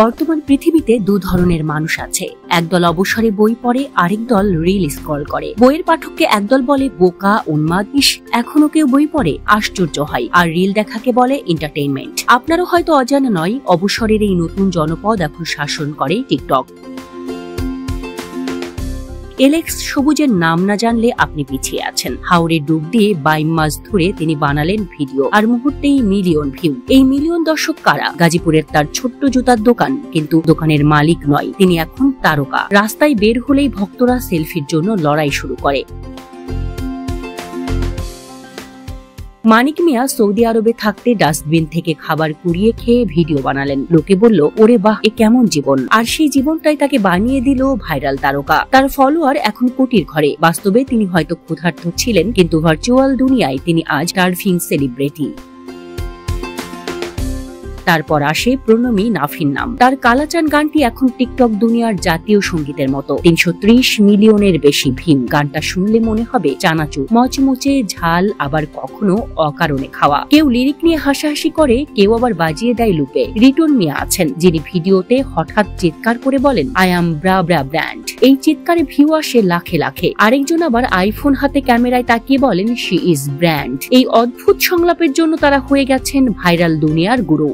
বর্তমান পৃথিবীতে দু ধরনের মানুষ আছে, একদল অবসরে বই পড়ে, আরেক দল রিল স্ক্রল করে। বইয়ের পাঠককে একদল বলে বোকা, উন্মাদ, ইস এখনো কেউ বই পড়ে, আশ্চর্য হয়। আর রিল দেখাকে বলে এন্টারটেইনমেন্ট। আপনারও হয়তো অজানা নয়, অবসরের এই নতুন জনপদ এখন শাসন করে টিকটক। এলেক্স সবুজের নাম না জানলে আপনি পিছিয়ে আছেন। হাওড়ে ডুব দিয়ে 22 মাস ধরে তিনি বানালেন ভিডিও, আর মুহূর্তেই মিলিয়ন ভিউ। এই মিলিয়ন দর্শক কারা? গাজীপুরের তার ছোট্ট জুতার দোকান, কিন্তু দোকানের মালিক নয়, তিনি এখন তারকা। রাস্তায় বের হলেই ভক্তরা সেলফির জন্য লড়াই শুরু করে। মানিক মিয়া সৌদি আরবে থাকতে ডাস্টবিন থেকে খাবার কুড়িয়ে খেয়ে ভিডিও বানালেন। লোকে বলল, ওরে বাহ, এ কেমন জীবন! আর সেই জীবনটাই তাকে বানিয়ে দিল ভাইরাল তারকা। তার ফলোয়ার এখন কোটির ঘরে। বাস্তবে তিনি হয়তো ক্ষুধার্ত ছিলেন, কিন্তু ভার্চুয়াল দুনিয়ায় তিনি আজ টার্ফিং সেলিব্রিটি। তারপর আসে প্রণমী নাফির নাম। তার কালাচান গানটি এখন টিকটক দুনিয়ার জাতীয় সঙ্গীতের মতো। 330 মিলিয়নের বেশি ভিউ। গানটা শুনলে মনে হবে চানাচুর, মচমুচে, ঝাল, আবার কখনো অকারণে খাওয়া। কেউ লিরিক নিয়ে হাসাহাসি করে, কেউ আবার বাজিয়ে দেয় লুপে। রিটন মিয়া আছেন, যিনি ভিডিওতে হঠাৎ চিৎকার করে বলেন, I am bra bra brand. এই চিৎকারে ভিউ আসে লাখে লাখে। আরেকজন আবার আইফোন হাতে ক্যামেরায় তাকিয়ে বলেন, শি ইজ ব্র্যান্ড। এই অদ্ভুত সংলাপের জন্য তারা হয়ে গেছেন ভাইরাল দুনিয়ার গুরু।